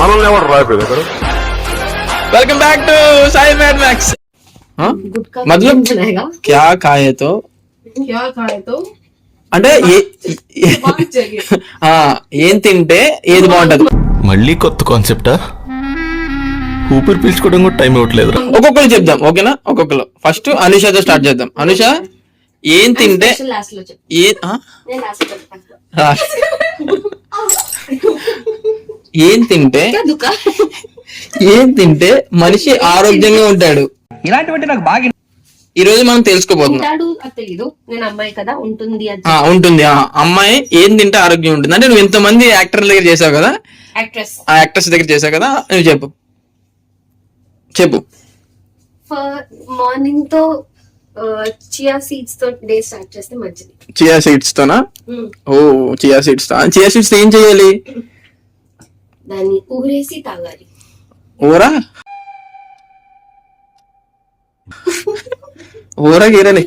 మనల్ని ఎవరు రాయలేదు ఇక్కడ. Welcome back to Sai mad max. मतलब क्या खाए तो అంటే ఏం తింటే ఏది బాగుంటది. మళ్ళీ కొత్త కాన్సెప్టా? ఊపిరి పీల్చుకోవడం కూడా టైం ఇవ్వట్లేదు. ఒక్కొక్కరు చెప్దాం, ఓకేనా? ఒక్కొక్కరు. ఫస్ట్ అనుషతో స్టార్ట్ చేద్దాం. అనుష, ఏం తింటే ఏం తింటే మనిషి ఆరోగ్యంగా ఉంటాడు? ఇలాంటివంటే నాకు బాగా ఈ రోజు మనం తెలుసుకోబోతున్నాం. ఉంటుంది. అమ్మాయి ఏం తింటే ఆరోగ్యం ఉంటుంది అంటే, నువ్వు ఎంతమంది యాక్టర్ల దగ్గర చేసావు కదా, ఆ యాక్టర్స్ దగ్గర చేసావు కదా, నువ్వు చెప్పు. మార్నింగ్ తో చియా సీడ్స్ తో డే స్టార్ట్ చేస్తే మంచిది. చియా సీడ్స్ తోనా? ఓ, చియా సీడ్స్ ఏం చేయాలి? దాన్ని ఊరేసి తాగాలి. ఊరా గీరని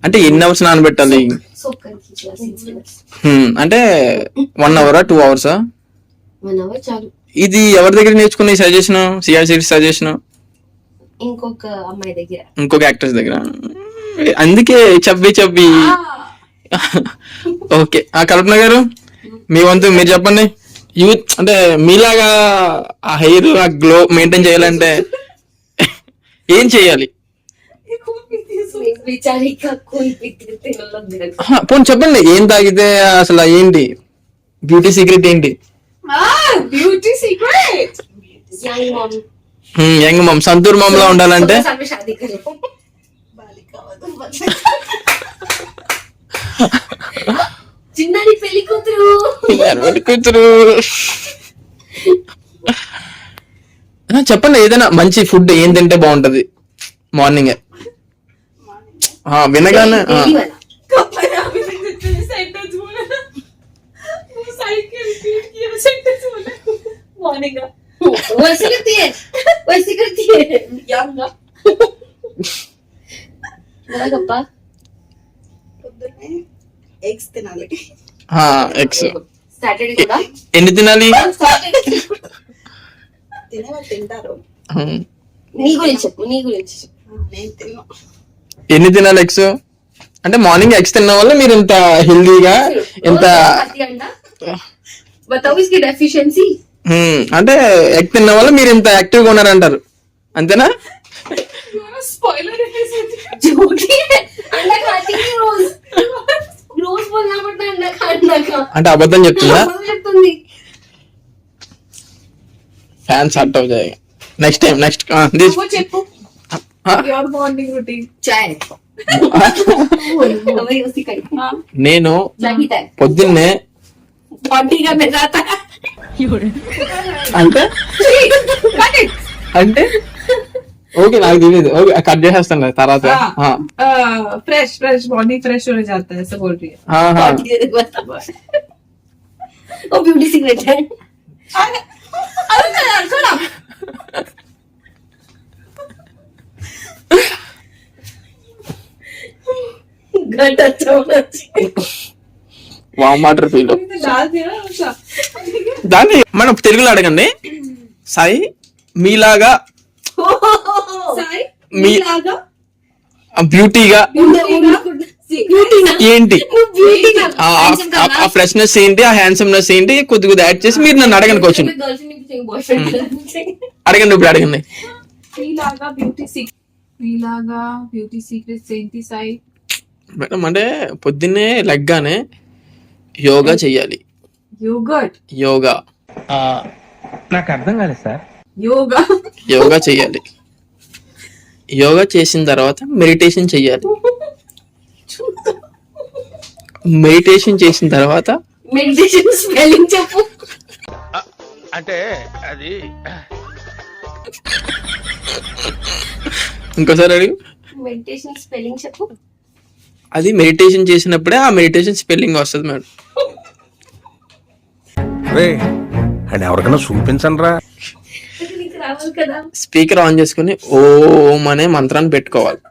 అంటే ఎన్ని అవర్స్ నానబెట్టాలి? అంటే 1 hour 2 hours? 1 hour చాలు. ఇది ఎవరి దగ్గర నేర్చుకున్న సజెషన్? సియా సీడ్స్ సజెషన్ ఇంకొక అమ్మాయి దగ్గర, ఇంకొక యాక్టర్స్ దగ్గర. అందుకే చబ్బి. ఓకే, కల్పన గారు, మీ వంతు మీరు చెప్పండి. యూత్ అంటే మీలాగా ఆ హెయిర్, ఆ గ్లో మెయింటైన్ చేయాలంటే ఏం చేయాలి? పోనీ చెప్పండి, ఏం తాగితే అసలు ఏంటి బ్యూటీ సీక్రెట్ ఏంటి? యంగ్ మమ్, సంతూర్ మమ్ లా ఉండాలంటే చిన్నది పెళ్లి కూతురు. చెప్పండి, ఏదైనా మంచి ఫుడ్ ఏం తింటే బాగుంటది మార్నింగ్? వినగానే ఎగ్స్ తినాలి. ఎగ్స్ ఎన్ని తినాలి? తింటారు. ఎన్ని తినాలి ఎగ్స్? అంటే మార్నింగ్ ఎగ్స్ తినడం వల్ల మీరు ఇంత హెల్దీగా, ఇంత అంటే ఎగ్ తినడం వల్ల మీరు ఇంత యాక్టివ్ గా ఉన్నారంటారు, అంతేనా? అంటే అబద్ధం చెప్తుందా? ఫ్యాన్స్ హట్ అవుతాయి. నెక్స్ట్ చెప్పు. మార్నింగ్ రొటీన్ చాయ్. నేను పొద్దున్నే అంటే ఓకే, నాకు తెలియదు. ఓకే, కట్ చేసేస్తాను తర్వాత. फ्रेश बॉडी फ्रेश हो जाता है, ऐसा बोल रही है. वो ब्यूटी सीक्रेट है. వాటర్ ఫీల్ దాన్ని మనం తెలుగులో అడగండి. సాయి, మీలాగా బ్యూటీగా ఏంటి? ఆ ఫ్రెష్నెస్ ఏంటి? ఆ హ్యాండ్సమ్నెస్ ఏంటి? కొద్ది యాడ్ చేసి మీరు నన్ను అడగండి. క్వశ్చన్ అడగండి, ఇప్పుడు అడగండి. బ్యూటీ సీక్రెట్స్ ఏంటి సాయి? మేడం, అంటే పొద్దున్నే లెగ్గానే యోగా చెయ్యాలి. యోగా నాకు అర్థం కాలేదు సార్. యోగా చెయ్యాలి. యోగా చేసిన తర్వాత మెడిటేషన్ చెయ్యాలి. మెడిటేషన్ చేసిన తర్వాత మెడిటేషన్ స్పెల్లింగ్ చెప్పు. అంటే అది ఇంకోసారి అడిగి. మెడిటేషన్ స్పెల్లింగ్ చెప్పు. అది మెడిటేషన్ చేసినప్పుడే ఆ మెడిటేషన్ స్పెల్లింగ్ వస్తుంది మేడం. అని ఎవరికైనా చూపించండి రా. స్పీకర్ ఆన్ చేసుకుని ఓం అనే మంత్రాన్ని పెట్టుకోవాలి.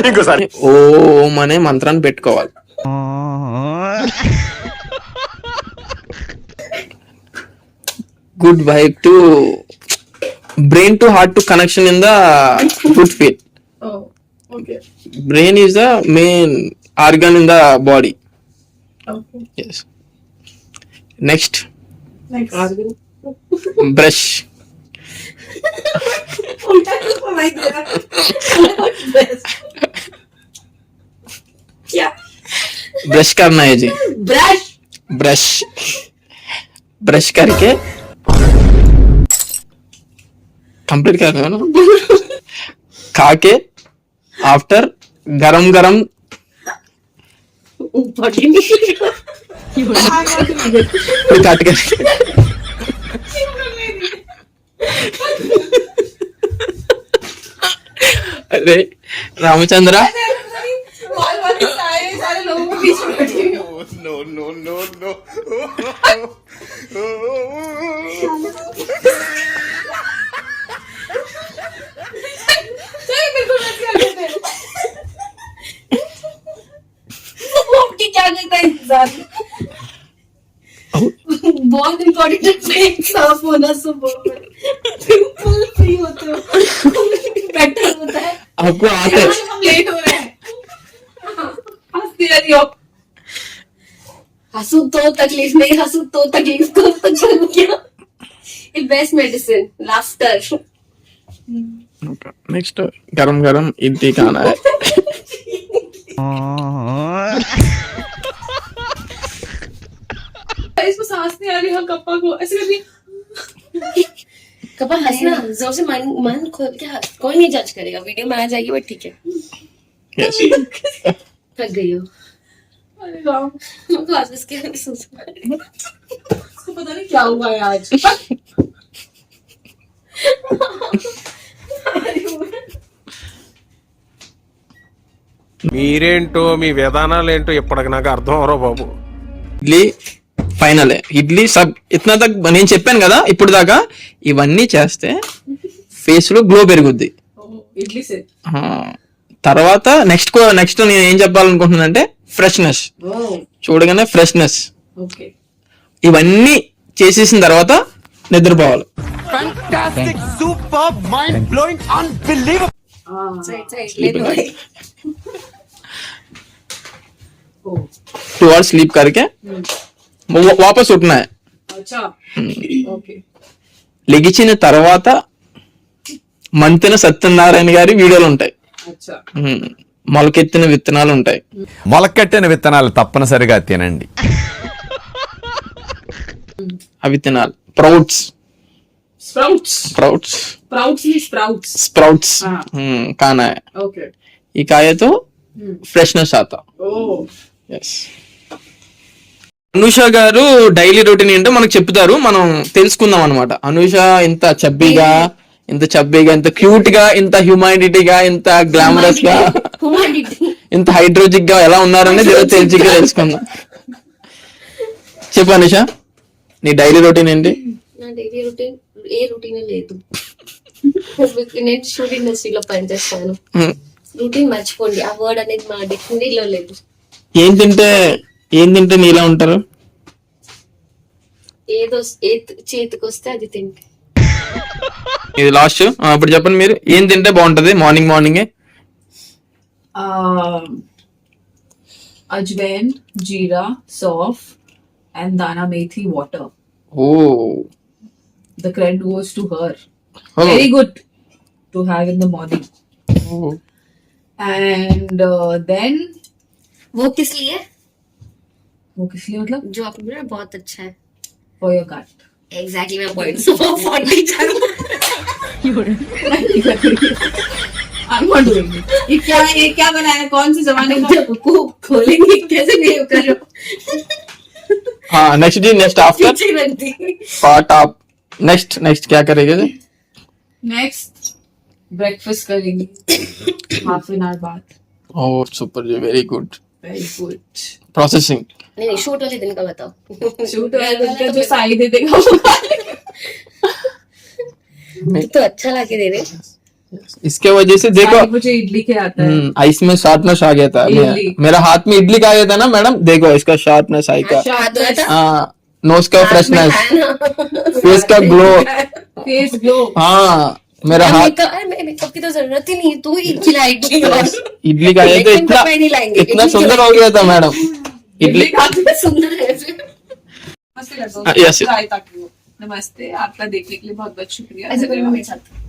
ఇంకోసారి ఓం అనే మంత్రాన్ని పెట్టుకోవాలి. good vibe to brain to heart to connection in the good feel. Oh, okay. Brain is the main organ in the body. Okay. Yes. Next, Next. brush. Oh my god. Best. Yeah. Brush करना है जी. Brush. Brush brush करके complete कर रहे हो ना. खा के after गरम गरम काट के अरे रामचंद्रा सारे लोगों के बीच में बैठी हुई हूँ। चलो बिल्कुल मत कर देते। वो आपकी क्या करता है इंतजार? बहुत इम्पोर्टेंट है पेट साफ होना सुबह में। बिल्कुल फ्री होते हो। बेटर होता है। आपको आता है. हम लेट हो रहे हैं। हंसती रही हो। हंसू तो तकलीफ नहीं, हंसू तो तकलीफ को तो चल गया. It's best medicine, laughter. Next गरम गरम इडली खाना है. इसको सांस नहीं आ रही है कप्पा को ऐसे कर रही कपा हंसना जोर से, मन खोल के हंस. कोई नहीं जज करेगा, वीडियो में आ जाएगी बट ठीक है. यस. थक गई हो. अरे राम मुझको आज इसके महसूस हो रहा है. इसको पता नहीं क्या हुआ है आज మీరేంటో మీ విధానాలేంటో ఇప్పటికి నాకు అర్థం అవరో బాబు. ఇడ్లీ ఫైనల్. ఇడ్లీ సబ్ ఇట్నా తక్ నేను చెప్పాను కదా ఇప్పుడు దాకా. ఇవన్నీ చేస్తే ఫేస్ లో గ్లో పెరుగుద్ది. इडली से తర్వాత నెక్స్ట్ నేను ఏం చెప్పాలనుకుంటున్నాను అంటే ఫ్రెష్నెస్. చూడగానే ఫ్రెష్నెస్. ओके ఇవన్నీ చేసేసిన తర్వాత నిద్రపోవాలి. टू आवर्स स्लीप करके वापस उठना है. अच्छा ओके లెగిచిన తర్వాత మంతెన సత్యనారాయణ గారి వీడియోలు ఉంటాయి. अच्छा మొలకెత్తిన విత్తనాలు ఉంటాయి. మొలకెట్టిన విత్తనాలు తప్పనిసరిగా తినండి. ఆ విత్తనాలు స్ప్రౌట్స్. स्प्राउट्स स्प्राउट्स स्प्राउट्स नहीं स्प्राउट्स स्प्राउट्स हाँ. खाना है. ओके ये खाए तो ఫ్రెష్నెస్ आता. ओह yes. అనూష గారు డైలీ రొటీన్ ఏంటో మనకు చెప్తారు, మనం తెలుసుకుందాం అనమాట. అనూష ఇంత చబ్బీగా, ఇంత క్యూట్ గా, ఇంత హ్యూమానిటీగా, ఇంత గ్లామరస్ గా, ఇంత హైడ్రోజిక్ గా ఎలా ఉన్నారనేది తెలుసుకుందాం. చెప్పు అనూష, నీ డైలీ రొటీన్ ఏంటి? నా డైలీ రొటీన్ ఏ రొటీన్ లేదు. నేను షూట్ ఇండస్ట్రీలో పనిచేస్తాను. రొటీన్ మర్చిపోండి, ఆ వర్డ్ అనేది మా డిక్షనరీలో లేదు. ఏం తింటే నీలా ఉంటారు? ఏదో చేతికి వస్తే అది తింటే. ఇది లాస్ట్. ఇప్పుడు చెప్పండి మీరు ఏం తింటే బాగుంటది మార్నింగే? अजवाइन जीरा सौंफ and dana methi water. Oh The credit goes to her. Oh. Very good to have in the morning. And then वो किस लिए? वो किस लिए मतलब? जो आपने बोला बहुत अच्छा है. For your gut. एग्जैक्टली मैं पॉइंट सो फॉन्टली चाहूँ. I'm not doing it. ये क्या बनाया? कौन से जमाने का? जब को खोलेंगे कैसे नहीं करो. हाँ नेक्स्ट आफ्टर अच्छी बनती. पार्ट ऑफ नेक्स्ट क्या करेंगे? Next breakfast करेंगे. Half an hour बाद. Oh super ji, very good Very good. Processing. नहीं शूट वाले दिन का बताओ. शूट वाले दिन का जो साई दे देगा वो खा लेगा. तो अच्छा लाके दे रहे. इसके वजह से देखो साई मुझे इडली के आता है. आइस में शार्पनेस आ गया था. इडली. मेरा हाथ में इडली का आ गया था ना मैडम, देखो इसका शार्पनेस आई का. हाथ धोया था. हाँ नोज का फ्रेशनेस, फेस का ग्लो। Face glow. हाँ मेरा हाथ, मेकअप की तो जरूरत ही नहीं, तू ही खिलाएगी और इडली का ये तो लेकिन इतना तो मैं नहीं लाएंगे। इतना सुंदर हो गया था मैडम इडली। काफी सुंदर है फिर। नमस्ते कर दो। हाँ, yes, yes. रायता की वो। नमस्ते, आपका देखने के लिए बहुत बहुत शुक्रिया। ऐसे करो मेरे साथ।